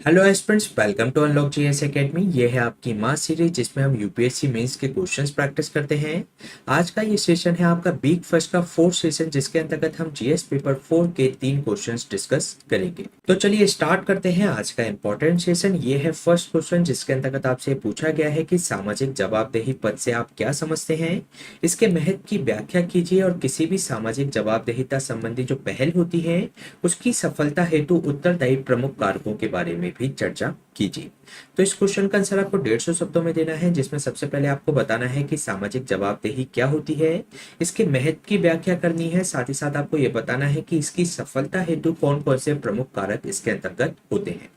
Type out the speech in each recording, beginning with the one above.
Hello aspirants, welcome to Unlock GS Academy. ये है आपकी मास सीरीज जिसमें हम यूपीएससी मेंस के क्वेश्चंस प्रैक्टिस करते हैं। आज का ये सेशन है आपका वीक फर्स्ट का फोर्थ सेशन, जिसके अंतर्गत हम जीएस पेपर 4 के 3 क्वेश्चंस डिस्कस करेंगे। तो चलिए स्टार्ट करते हैं आज का इंपॉर्टेंट सेशन। ये है फर्स्ट क्वेश्चन, जिसके अंतर्गत आपसे पूछा गया है कि सामाजिक जवाबदेही पद से आप क्या समझते हैं, इसके महत्व की व्याख्या कीजिए और किसी भी सामाजिक जवाबदेहिता संबंधी जो पहल होती है उसकी सफलता हेतु उत्तरदायी प्रमुख कारकों के बारे में भी चर्चा कीजिए। तो इस क्वेश्चन का आंसर आपको 150 शब्दों में देना है, जिसमें सबसे पहले आपको बताना है कि सामाजिक जवाबदेही क्या होती है, इसके महत्व की व्याख्या करनी है, साथ ही साथ आपको यह बताना है कि इसकी सफलता हेतु कौन कौन से प्रमुख कारक इसके अंतर्गत होते हैं।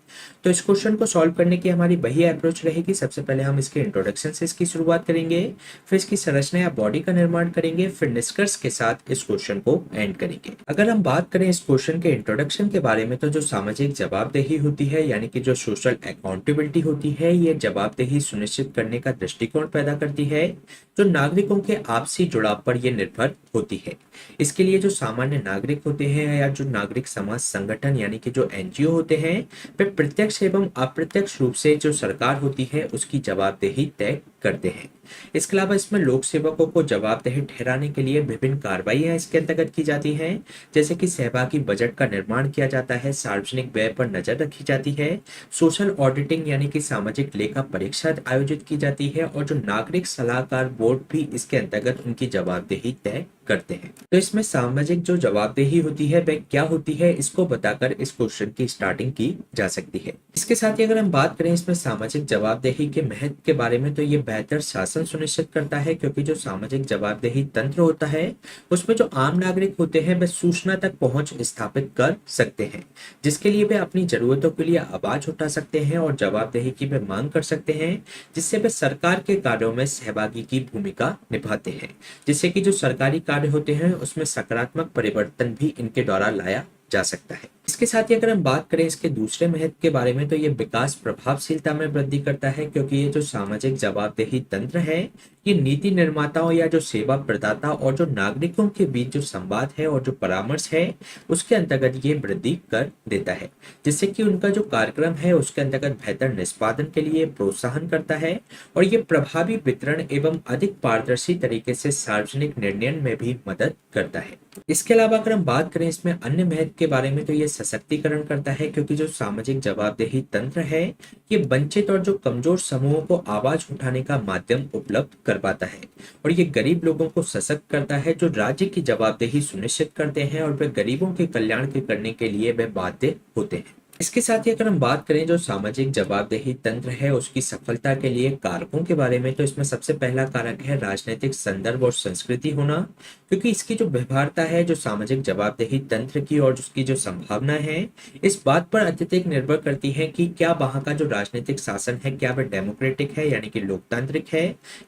तो इस क्वेश्चन को सॉल्व करने की हमारी वही अप्रोच रहेगी। सबसे पहले हम इसके इंट्रोडक्शन से इसकी शुरुआत करेंगे, फिर इसकी संरचना या बॉडी का निर्माण करेंगे, फिर निष्कर्ष के साथ इस क्वेश्चन को एंड करेंगे। अगर हम बात करें इस क्वेश्चन के इंट्रोडक्शन के बारे में, तो जो सामाजिक जवाबदेही होती है यानी कि जो सोशल अकाउंटेबिलिटी होती है, ये जवाबदेही सुनिश्चित करने का दृष्टिकोण पैदा करती है जो नागरिकों के आपसी जुड़ाव पर यह निर्भर होती है। इसके लिए जो सामान्य नागरिक होते हैं या जो नागरिक समाज संगठन यानी कि जो एनजीओ होते हैं, वे प्रत्यक्ष एवं अप्रत्यक्ष रूप से जो सरकार होती है उसकी जवाबदेही तय करते हैं। इसके अलावा इसमें लोक सेवकों को जवाबदेह ठहराने के लिए विभिन्न कार्रवाइयां इसके अंतर्गत की जाती हैं, जैसे कि सहभागी बजट का निर्माण किया जाता है, सार्वजनिक व्यय पर नजर रखी जाती है, सोशल ऑडिटिंग यानी कि सामाजिक लेखा परीक्षा आयोजित की जाती है और जो नागरिक सलाहकार बोर्ड भी इसके अंतर्गत उनकी जवाबदेही तय करते हैं। तो इसमें सामाजिक जो जवाबदेही होती है वह क्या होती है, इसको बताकर इस क्वेश्चन की स्टार्टिंग की जा सकती है। इसके साथ ही अगर हम बात करें इसमें सामाजिक जवाबदेही के महत्व के बारे में, तो ये बेहतर शासन सुनिश्चित करता है, क्योंकि जो सामाजिक जवाबदेही तंत्र होता है उसमें जो आम नागरिक होते हैं वे सूचना तक पहुंच स्थापित कर सकते हैं, जिसके लिए वे अपनी जरूरतों के लिए आवाज उठा सकते हैं और जवाबदेही की वे मांग कर सकते हैं, जिससे वे सरकार के कार्यों में सहभागी की भूमिका निभाते हैं, जिससे कि जो सरकारी कार्य होते हैं उसमें सकारात्मक परिवर्तन भी इनके द्वारा लाया जा सकता है। इसके साथ ही अगर हम बात करें इसके दूसरे महत्व के बारे में, तो ये विकास प्रभावशीलता में वृद्धि करता है, क्योंकि ये जो सामाजिक जवाबदेही तंत्र है ये नीति निर्माताओं या जो सेवा प्रदाता और जो नागरिकों के बीच जो संवाद है और जो परामर्श है उसके अंतर्गत ये वृद्धि कर देता है, जिससे कि उनका जो कार्यक्रम है उसके अंतर्गत बेहतर निष्पादन के लिए प्रोत्साहन करता है और ये प्रभावी वितरण एवं अधिक पारदर्शी तरीके से सार्वजनिक निर्णय में भी मदद करता है। इसके अलावा अगर हम बात करें इसमें अन्य महत्व के बारे में, तो ये सशक्तिकरण करता है, क्योंकि जो सामाजिक जवाबदेही तंत्र है ये वंचित और जो कमजोर समूहों को आवाज उठाने का माध्यम उपलब्ध कर पाता है और ये गरीब लोगों को सशक्त करता है, जो राज्य की जवाबदेही सुनिश्चित करते हैं और वे गरीबों के कल्याण के करने के लिए वे बाध्य होते हैं। इसके साथ ही अगर हम बात करें जो सामाजिक जवाबदेही तंत्र है उसकी सफलता के लिए कारकों के बारे में, तो इसमें सबसे पहला कारक है राजनीतिक संदर्भ और संस्कृति होना, क्योंकि इसकी जो व्यवहारता है जो सामाजिक जवाबदेही तंत्र की और उसकी जो संभावना है इस बात पर अत्यधिक निर्भर करती है कि क्या वहां का जो राजनीतिक शासन है क्या वह डेमोक्रेटिक है यानी कि लोकतांत्रिक है,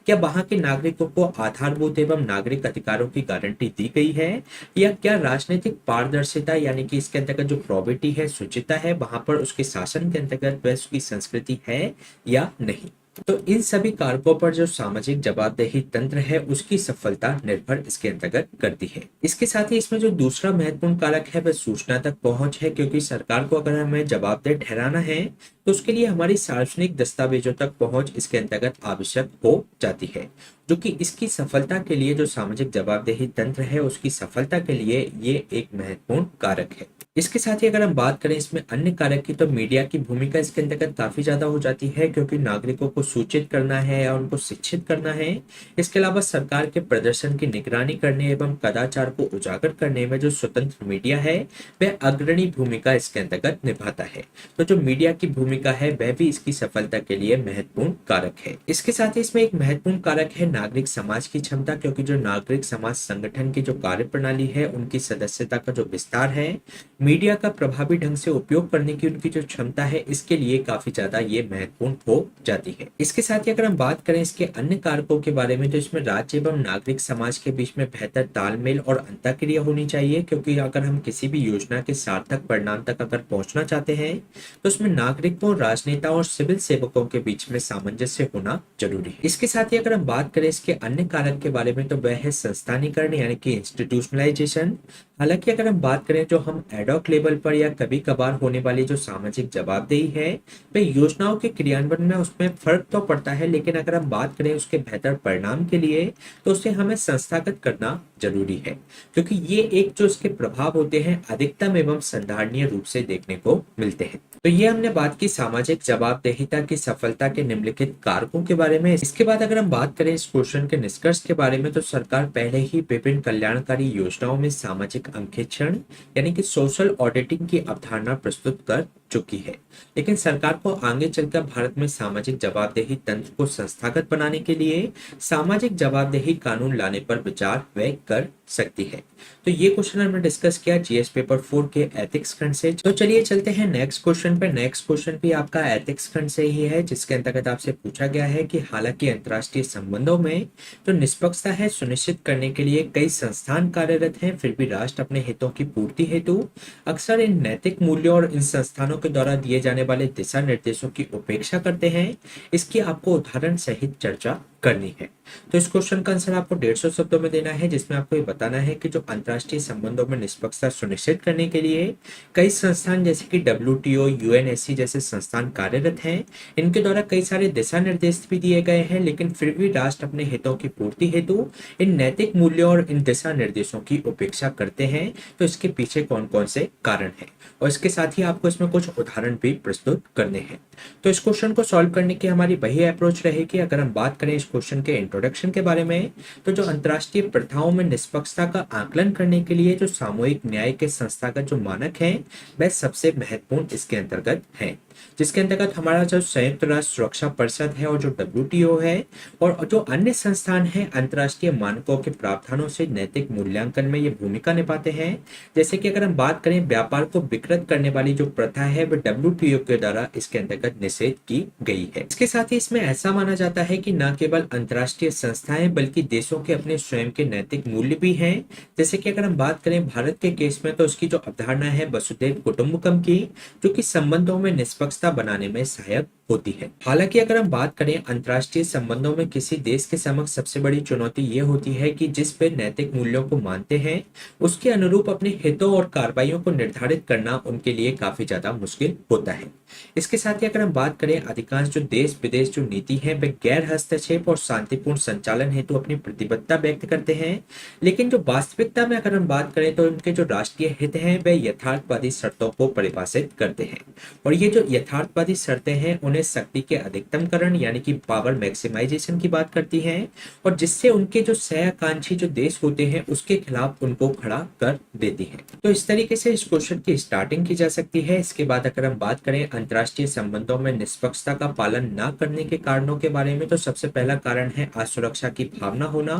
क्या वहां के नागरिकों को आधारभूत एवं नागरिक अधिकारों की गारंटी दी गई है, या क्या राजनीतिक पारदर्शिता यानी कि इसके अंतर्गत जो प्रोबिटी है शुचिता है वहां पर उसके शासन के अंतर्गत वह उसकी संस्कृति है या नहीं। तो इन सभी कारकों पर जो सामाजिक जवाबदेही तंत्र है उसकी सफलता निर्भर इसके अंतर्गत करती है। इसके साथ ही इसमें जो दूसरा महत्वपूर्ण कारक है वह सूचना तक पहुंच है, क्योंकि सरकार को अगर हमें जवाबदेह ठहराना है तो उसके लिए हमारी सार्वजनिक दस्तावेजों तक पहुंच इसके अंतर्गत आवश्यक हो जाती है, जो कि इसकी सफलता के लिए जो सामाजिक जवाबदेही तंत्र है उसकी सफलता के लिए ये एक महत्वपूर्ण कारक है। इसके साथ ही अगर हम बात करें इसमें अन्य कारक की, तो मीडिया की भूमिका इसके अंतर्गत काफी ज्यादा हो जाती है, क्योंकि नागरिकों को सूचित करना है या उनको शिक्षित करना है। इसके अलावा सरकार के प्रदर्शन की निगरानी करने एवं कदाचार को उजागर करने में जो स्वतंत्र मीडिया है वह अग्रणी भूमिका इसके अंतर्गत निभाता है। तो जो मीडिया की भूमिका है वह भी इसकी सफलता के लिए महत्वपूर्ण कारक है। इसके साथ ही इसमें एक महत्वपूर्ण कारक है नागरिक समाज की क्षमता, क्योंकि जो नागरिक समाज संगठन की जो कार्य प्रणाली है उनकी सदस्यता का जो विस्तार है, मीडिया का प्रभावी ढंग से उपयोग करने की उनकी जो क्षमता है इसके लिए काफी ज्यादा ये महत्वपूर्ण हो जाती है। इसके साथ ही अगर हम बात करें इसके अन्य कारकों के बारे में, तो इसमें राज्य एवं नागरिक समाज के बीच में बेहतर तालमेल और अंतःक्रिया होनी चाहिए, क्योंकि अगर हम किसी भी योजना के सार्थक परिणाम तक अगर पहुंचना चाहते हैं तो उसमें नागरिकों, राजनेताओं और सिविल सेवकों के बीच में सामंजस्य होना जरूरी है। इसके साथ ही अगर हम बात करें इसके अन्य कारक के बारे में, तो वह है संस्थानीकरण यानी कि इंस्टीट्यूशनलाइजेशन। हालांकि अगर हम बात करें जो हम एडॉक लेवल पर या कभी कभार होने वाली जो सामाजिक जवाबदेही है, वे योजनाओं के क्रियान्वयन में उसमें फर्क तो पड़ता है, लेकिन अगर हम बात करें उसके बेहतर परिणाम के लिए तो उसे हमें संस्थागत करना जरूरी है, क्योंकि ये एक जो इसके प्रभाव होते हैं अधिकतम एवं संधारणीय रूप से देखने को मिलते हैं। तो ये हमने बात की सामाजिक जवाबदेहिता की सफलता के निम्नलिखित कारकों के बारे में। इसके बाद अगर हम बात करें इस क्वेश्चन के निष्कर्ष के बारे में, तो सरकार पहले ही विभिन्न कल्याणकारी योजनाओं में सामाजिक अंकेक्षण यानी कि सोशल ऑडिटिंग की अवधारणा प्रस्तुत कर चुकी है, लेकिन सरकार को आगे चलकर भारत में सामाजिक जवाबदेही तंत्र को संस्थागत बनाने के लिए सामाजिक जवाबदेही कानून लाने पर विचार वह कर सकती है। तो ये क्वेश्चन हमने डिस्कस किया जीएस पेपर 4 के एथिक्स खंड से। तो चलिए चलते हैं नेक्स्ट क्वेश्चन पे। नेक्स्ट क्वेश्चन भी आपका एथिक्स खंड से ही है, जिसके अंतर्गत आपसे पूछा गया है कि हालांकि अंतर्राष्ट्रीय संबंधों में जो निष्पक्षता है सुनिश्चित करने के लिए कई संस्थान कार्यरत हैं, फिर भी राष्ट्र अपने हितों की पूर्ति हेतु अक्सर इन नैतिक मूल्यों और इन संस्थानों के द्वारा दिए जाने वाले दिशा निर्देशों की उपेक्षा करते हैं। इसकी आपको उदाहरण सहित चर्चा करनी है। तो इस क्वेश्चन का आंसर आपको 150 शब्दों में देना है, जिसमें आपको ये बताना है कि जो अंतर्राष्ट्रीय संबंधों में निष्पक्षता सुनिश्चित करने के लिए कई संस्थान जैसे कि डब्ल्यूटीओ, यूएनएससी जैसे संस्थान कार्यरत हैं। इनके द्वारा कई सारे दिशा निर्देश भी दिए गए हैं, लेकिन फिर भी राष्ट्र अपने हितों की पूर्ति हेतु इन नैतिक मूल्यों और इन दिशा निर्देशों की उपेक्षा करते हैं। तो इसके पीछे कौन कौन से कारण हैं, और इसके साथ ही आपको इसमें कुछ उदाहरण भी प्रस्तुत करने हैं। तो इस क्वेश्चन को सॉल्व करने की हमारी वही अप्रोच रहेगी। अगर हम बात करें इस क्वेश्चन के इंट्रोडक्शन के बारे में, तो जो अंतर्राष्ट्रीय प्रथाओं में निष्पक्षता का आकलन करने के लिए जो सामूहिक न्याय के संस्थागत जो मानक हैं, वह सबसे महत्वपूर्ण इसके अंतर्गत हैं, जिसके अंतर्गत हमारा जो संयुक्त राष्ट्र सुरक्षा परिषद है और जो डब्ल्यूटीओ है और जो अन्य संस्थान हैं अंतर्राष्ट्रीय मानकों के प्रावधानों से नैतिक मूल्यांकन में ये भूमिका निभाते हैं। जैसे कि अगर हम बात करें व्यापार को विकृत करने वाली जो प्रथा है, वह डब्ल्यूटीओ के द्वारा इसके अंतर्गत निषेध की गई है। इसके साथ ही इसमें ऐसा माना जाता है कि न केवल अंतर्राष्ट्रीय संस्थाएं बल्कि देशों के अपने स्वयं के नैतिक मूल्य भी हैं। जैसे कि अगर हम बात करें भारत के केस में, तो उसकी जो अवधारणा है वसुधैव कुटुंबकम की, जो कि संबंधों में निष्पक्षता बनाने में सहायक होती है। हालांकि अगर हम बात करें अंतर्राष्ट्रीय संबंधों में किसी देश के समक्ष सबसे बड़ी चुनौती ये होती है कि जिस वे नैतिक मूल्यों को मानते हैं उसके अनुरूप अपने हितों और कार्रवाइयों को निर्धारित करना उनके लिए काफी ज्यादा मुश्किल होता है। इसके साथ ही अगर हम बात करें अधिकांश जो देश विदेश जो नीति है वे गैर हस्तक्षेप और शांतिपूर्ण संचालन हेतु अपनी प्रतिबद्धता व्यक्त करते हैं, लेकिन जो वास्तविकता में अगर हम बात करें तो उनके जो राष्ट्रीय हित हैं वे यथार्थवादी शर्तों को परिभाषित करते हैं, और ये जो यथार्थवादी शर्तें हैं उन्हें शक्ति के अधिकतमकरण यानी कि पावर मैक्सिमाइजेशन की बात करती हैं, और जिससे उनके जो सहआकांक्षी जो देश होते हैं उसके खिलाफ उनको खड़ा कर देती है। तो इस तरीके से इस क्वेश्चन की स्टार्टिंग की जा सकती है। इसके बाद अगर हम बात करें अंतर्राष्ट्रीय संबंधों में निष्पक्षता का पालन न करने के कारणों के बारे में, तो सबसे पहला कारण है असुरक्षा की भावना होना,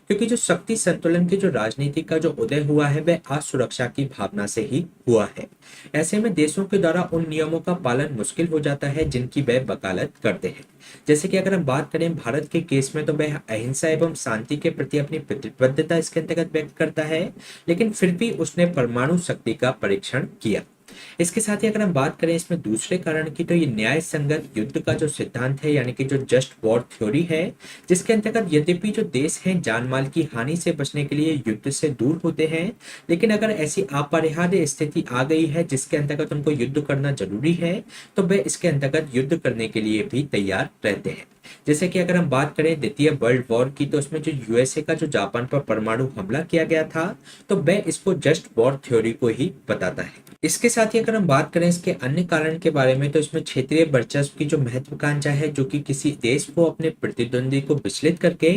क्योंकि जो शक्ति संतुलन की जो राजनीति का जो उदय हुआ है वह असुरक्षा की भावना से ही हुआ है। ऐसे में देशों के द्वारा उन नियमों का पालन मुश्किल हो जाता है जिनकी वह वकालत करते हैं। जैसे कि अगर हम बात करें भारत के केस में, तो वह अहिंसा एवं शांति के प्रति अपनी प्रतिबद्धता इसके अंतर्गत व्यक्त करता है, लेकिन फिर भी उसने परमाणु शक्ति का परीक्षण किया। इसके साथ ही अगर हम बात करें इसमें दूसरे कारण की, तो ये न्याय संगत युद्ध का जो सिद्धांत है यानी कि जो जस्ट वॉर थ्योरी है, जिसके अंतर्गत यद्यपि जो देश हैं जान माल की हानि से बचने के लिए युद्ध से दूर होते हैं, लेकिन अगर ऐसी अपरिहार्य स्थिति आ गई है जिसके अंतर्गत उनको युद्ध करना जरूरी है, तो वे इसके अंतर्गत युद्ध करने के लिए भी तैयार रहते हैं। जैसे कि अगर हम बात करें द्वितीय वर्ल्ड वॉर की, तो उसमें जो यूएसए का जो जापान पर परमाणु हमला किया गया था, तो वह इसको जस्ट वॉर थ्योरी को ही बताता है। इसके साथ ही अगर हम बात करें इसके अन्य कारण के बारे में, तो इसमें क्षेत्रीय वर्चस्व की जो महत्वाकांक्षा है जो कि किसी देश को अपने प्रतिद्वंदी को विचलित करके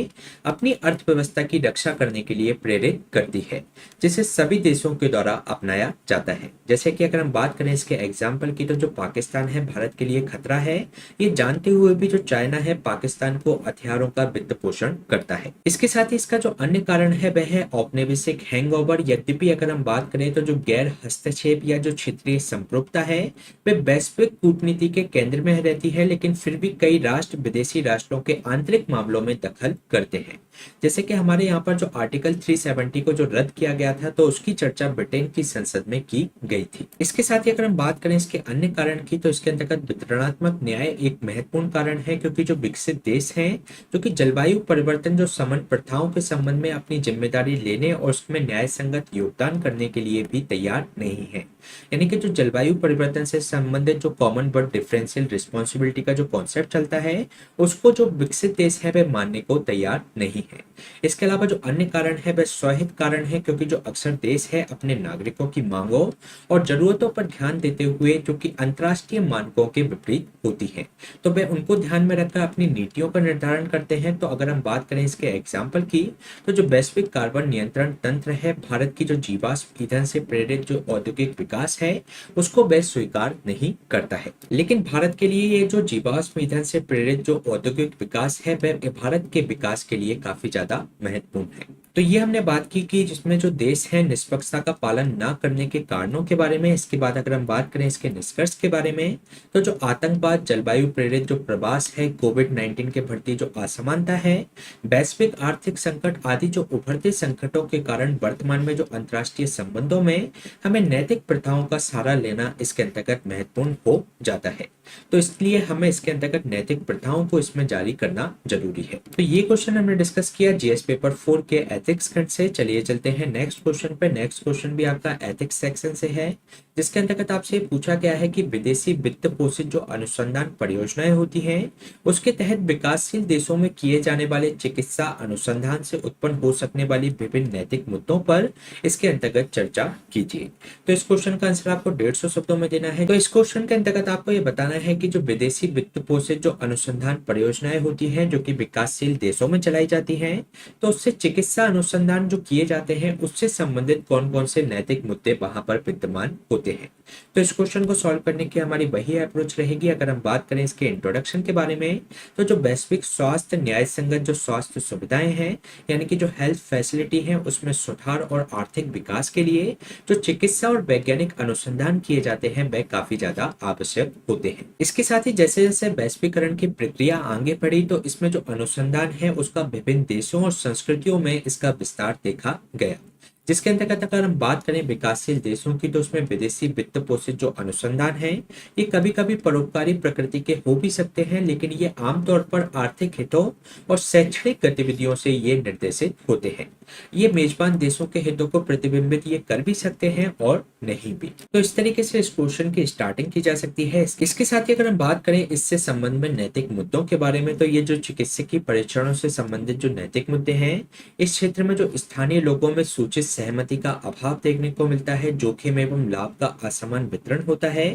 अपनी अर्थव्यवस्था की रक्षा करने के लिए प्रेरित करती है, जिसे सभी देशों के द्वारा अपनाया जाता है। जैसे कि अगर हम बात करें इसके एग्जाम्पल की, तो जो पाकिस्तान है भारत के लिए खतरा है, ये जानते हुए भी जो चाइना है पाकिस्तान को हथियारों का वित्त पोषण करता है। इसके साथ ही इसका जो अन्य कारण है वह है औपनिवेशिक हैंगओवर। यद्यपि अगर हम बात करें तो जो गैर हस्तक्षेप या जो क्षेत्रीय संप्रभुता है वह वैश्विक कूटनीति के केंद्र में रहती है, लेकिन फिर भी कई राष्ट्र विदेशी राष्ट्रों के आंतरिक मामलों में दखल करते हैं। जैसे कि हमारे यहाँ पर जो आर्टिकल 370 को जो रद्द किया गया था, तो उसकी चर्चा ब्रिटेन की संसद में की गई थी। इसके साथ ही अगर हम बात करें इसके अन्य कारण की, तो इसके अंतर्गत वितरणात्मक न्याय एक महत्वपूर्ण कारण है, क्योंकि जो विकसित देश हैं जो कि जलवायु परिवर्तन जो समन प्रथाओं के संबंध में अपनी जिम्मेदारी लेने और उसमें न्याय संगत योगदान करने के लिए भी तैयार नहीं है। यानी कि जो जलवायु परिवर्तन से संबंधित जो कॉमन बट डिफरेंशियल रिस्पॉन्सिबिलिटी का जो कॉन्सेप्ट चलता है, उसको जो विकसित देश है वह मानने को तैयार नहीं है। इसके अलावा जो अन्य कारण है वह स्वहित कारण है, क्योंकि जो अक्सर देश है अपने नागरिकों की मांगों और जरूरतों पर ध्यान देते हुए जो कि अंतर्राष्ट्रीय मानकों के विपरीत होती है, तो वे उनको ध्यान में रखकर अपनी नीतियों का निर्धारण करते हैं। तो अगर हम बात करें इसके एग्जाम्पल की, तो जो वैश्विक कार्बन नियंत्रण तंत्र है, भारत की जो जीवाश्म ईंधन से प्रेरित जो औद्योगिक विकास है उसको वह स्वीकार नहीं करता है। लेकिन भारत के लिए ये जो जीवाश्म ईंधन से प्रेरित जो औद्योगिक विकास है वह भारत के विकास के लिए काफी ज्यादा महत्वपूर्ण है। तो ये हमने बात की कि जिसमें जो देश है निष्पक्षता का पालन ना करने के कारणों के बारे में। इसके बाद अगर हम बात करें इसके निष्कर्ष के बारे में, तो जो आतंकवाद, जलवायु प्रेरित जो प्रवास है, कोविड-19 के बढ़ती जो असमानता है, वैश्विक आर्थिक संकट आदि जो उभरते संकटों के कारण वर्तमान में जो अंतर्राष्ट्रीय संबंधों में हमें नैतिक प्रथाओं का सहारा लेना इसके अंतर्गत महत्वपूर्ण हो जाता है। तो इसलिए हमें इसके अंतर्गत नैतिक प्रथाओं को इसमें जारी करना जरूरी है। तो ये क्वेश्चन हमने डिस्कस किया जीएस पेपर 4 के एथिक्स खंड से। चलिए चलते हैं नेक्स्ट क्वेश्चन पे। नेक्स्ट क्वेश्चन भी आपका एथिक्स सेक्शन से है, जिसके अंतर्गत आपसे पूछा गया है कि विदेशी वित्त पोषित जो अनुसंधान परियोजनाएं होती हैं उसके तहत विकासशील देशों में किए जाने वाले चिकित्सा अनुसंधान से उत्पन्न हो सकने वाली विभिन्न नैतिक मुद्दों पर इसके अंतर्गत चर्चा कीजिए। तो इस क्वेश्चन का आंसर आपको 150 शब्दों में देना है। तो इस क्वेश्चन के अंतर्गत आपको ये बताना है कि जो विदेशी वित्त पोषित जो अनुसंधान परियोजनाएं होती हैं जो कि विकासशील देशों में चलाई जाती हैं, तो उससे चिकित्सा अनुसंधान जो किए जाते हैं उससे संबंधित कौन कौन से नैतिक मुद्दे वहां पर विद्यमान होते हैं। तो इस क्वेश्चन को सॉल्व करने की हमारी वही अप्रोच रहेगी। अगर हम बात करें इसके इंट्रोडक्शन के बारे में, तो जो वैश्विक स्वास्थ्य न्याय संगत जो स्वास्थ्य सुविधाएं हैं, यानी कि जो हेल्थ फैसिलिटी है उसमें सुधार और आर्थिक विकास के लिए जो चिकित्सा और वैज्ञानिक अनुसंधान किए जाते हैं वह काफी ज्यादा आवश्यक होते हैं। इसके साथ ही जैसे जैसे वैश्वीकरण की प्रक्रिया आगे बढ़ी, तो इसमें जो अनुसंधान है उसका विभिन्न देशों और संस्कृतियों में इसका विस्तार देखा गया। जिसके अंतर्गत अगर हम बात करें विकासशील देशों की, तो उसमें विदेशी वित्त पोषित जो अनुसंधान है ये कभी कभी परोपकारी प्रकृति के हो भी सकते हैं, लेकिन ये आमतौर पर आर्थिक हितों और शैक्षणिक गतिविधियों से ये निर्देशित होते हैं। ये मेजबान देशों के हितों को प्रतिबिंबित ये कर भी सकते हैं और नहीं भी। तो इस तरीके से इस क्वेश्चन की स्टार्टिंग की जा सकती है। इसके साथ ही अगर हम बात करें इससे संबंध में नैतिक मुद्दों के बारे में, तो ये जो चिकित्सकीय परीक्षणों से संबंधित जो नैतिक मुद्दे हैं, इस क्षेत्र में जो स्थानीय लोगों में सूचित सहमति का अभाव देखने को मिलता है, जोखिम एवं लाभ का असमान वितरण होता है,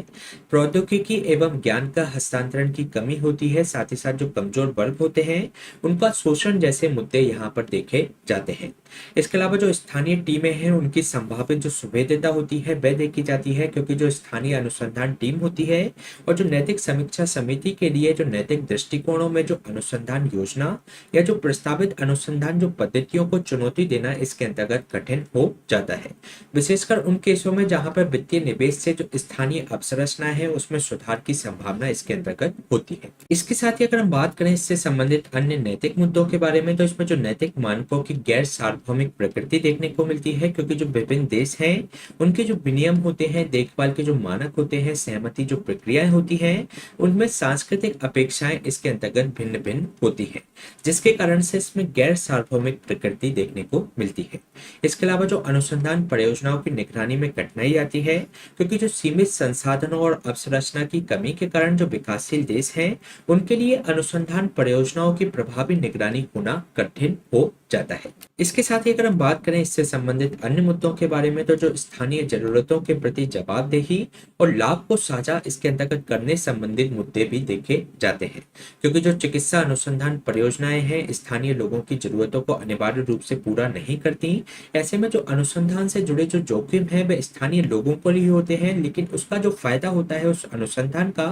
प्रौद्योगिकी एवं ज्ञान का हस्तांतरण की कमी होती है, साथ ही साथ जो कमजोर वर्ग होते हैं उनका शोषण जैसे मुद्दे यहाँ पर देखे जाते हैं। इसके अलावा जो स्थानीय टीमें हैं उनकी संभावित जो सुभेद्यता होती है वह देखी जाती है, क्योंकि जो स्थानीय अनुसंधान टीम होती है और जो नैतिक समीक्षा समिति के लिए जो नैतिक दृष्टिकोणों में जो अनुसंधान योजना या जो प्रस्तावित अनुसंधान जो पद्धतियों को चुनौती देना इसके अंतर्गत कठिन हो जाता है, विशेषकर उन केसों में जहां पर वित्तीय निवेश से जो स्थानीय अवसंरचना है उसमें सुधार की संभावना इसके अंतर्गत होती है। इसके साथ ही अगर हम बात करें इससे संबंधित अन्य नैतिक मुद्दों के बारे में, तो इसमें जो नैतिक मानकों की गैर सार्वभौमिक प्रकृति देखने को मिलती है, क्योंकि जो विभिन्न देश हैं उनके जो विनियम होते हैं, देखभाल के जो मानक होते हैं, सहमति जो प्रक्रियाएं होती हैं, उनमें सांस्कृतिक अपेक्षाएं इसके अंतर्गत भिन्न भिन्न होती है, जिसके कारण से इसमें गैर सार्वभौमिक प्रकृति देखने को मिलती है। इसके अलावा जो अनुसंधान परियोजनाओं की निगरानी में कठिनाई आती है, क्योंकि जो सीमित संसाधनों और अवसंरचना की कमी के कारण जो विकासशील देश हैं उनके लिए अनुसंधान परियोजनाओं की प्रभावी निगरानी होना कठिन हो जाता है। इसके साथ ही अगर हम बात करें इससे संबंधित अन्य मुद्दों के बारे में, तो जो स्थानीय जरूरतों के प्रति जवाबदेही और लाभ को साझा इसके अंतर्गत करने संबंधित मुद्दे भी देखे जाते हैं, क्योंकि जो चिकित्सा अनुसंधान परियोजनाएं हैं स्थानीय लोगों की जरूरतों को अनिवार्य रूप से पूरा नहीं करती। ऐसे में जो अनुसंधान से जुड़े जो जोखिम है वह स्थानीय लोगों पर ही होते हैं, लेकिन उसका जो फायदा होता है उस अनुसंधान का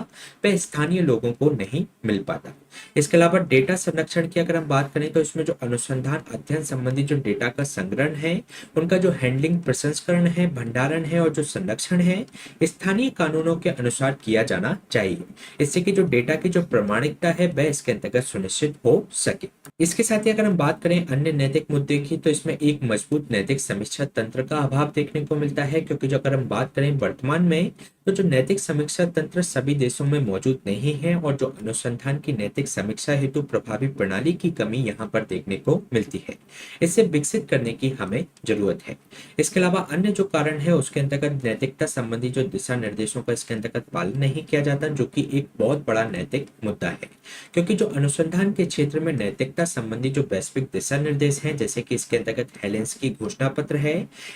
वह स्थानीय लोगों को नहीं मिल पाता। इसके अलावा डेटा संरक्षण की अगर हम बात करें, तो इसमें जो अनुसंधान अध्ययन संबंधी जो डेटा का संग्रहण है उनका जो हैंडलिंग, प्रसंस्करण है, भंडारण है और जो संरक्षण है स्थानीय कानूनों के अनुसार किया जाना चाहिए, इससे कि जो डेटा की जो प्रामाणिकता है वह इसके अंतर्गत सुनिश्चित हो सके। इसके साथ ही अगर हम बात करें अन्य नैतिक मुद्दे की, तो इसमें एक मजबूत नैतिक समीक्षा तंत्र का अभाव देखने को मिलता है, क्योंकि जो अगर हम बात करें वर्तमान में तो जो नैतिक समीक्षा तंत्र सभी देशों में मौजूद नहीं है और जो अनुसंधान की नैतिक समीक्षा हेतु प्रभावी प्रणाली की कमी यहाँ पर देखने को मिलती है। इसे विकसित करने की हमें जरूरत है। इसके अलावा अन्य जो कारण है उसके अंतर्गत नैतिकता संबंधी जो दिशा निर्देशों का इसके अंतर्गत पालन नहीं किया जाता, जो कि एक बहुत बड़ा नैतिक मुद्दा है। क्योंकि जो अनुसंधान के क्षेत्र में नैतिकता संबंधी जो वैश्विक दिशा निर्देश हैं, जैसे कि इसके अंतर्गत हेलेंस्की घोषणा पत्र है,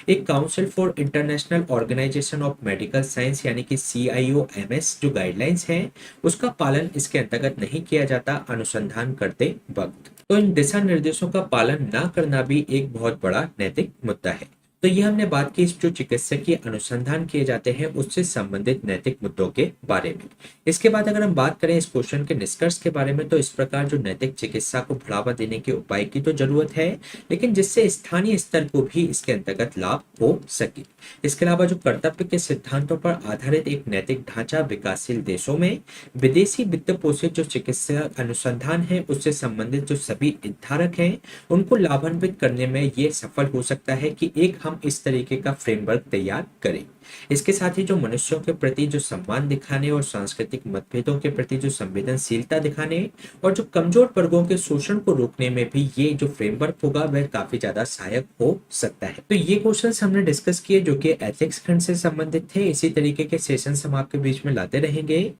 एक council for international organisation of medical science यानी कि CIOMS जो गाइडलाइंस हैं, उसका पालन इसके अंतर्गत नहीं किया जाता अनुसंधान करते वक्त। तो इन दिशा निर्देशों का पालन ना करना भी एक बहुत बड़ा नैतिक मुद्दा है। तो ये हमने बात की इस जो चिकित्सकीय अनुसंधान किए जाते हैं उससे संबंधित नैतिक मुद्दों के बारे में। इसके बाद अगर हम बात करें इस क्वेश्चन के निष्कर्ष के बारे में, तो इस प्रकार जो नैतिक चिकित्सा को बढ़ावा देने के उपाय की तो जरूरत है, लेकिन जिससे स्थानीय स्तर को भी इसके अंतर्गत लाभ हो सके। इसके अलावा जो कर्तव्य के सिद्धांतों पर आधारित एक नैतिक ढांचा विकासशील देशों में विदेशी वित्त पोषित जो चिकित्सा अनुसंधान है उससे संबंधित जो सभी हितधारक हैं उनको लाभान्वित करने में ये सफल हो सकता है कि एक हम इस तरीके का फ्रेमवर्क तैयार करें। इसके साथ ही जो मनुष्यों के प्रति जो सम्मान दिखाने और सांस्कृतिक मतभेदों के प्रति जो संवेदनशीलता दिखाने और जो कमजोर वर्गों के शोषण को रोकने में भी ये जो फ्रेमवर्क होगा वह काफी ज्यादा सहायक हो सकता है। तो ये क्वेश्चंस हमने डिस्कस किए जो कि एथिक्स खंड से संबंधित थे। इसी तरीके के सेशंस हम आपके बीच में लाते रहेंगे।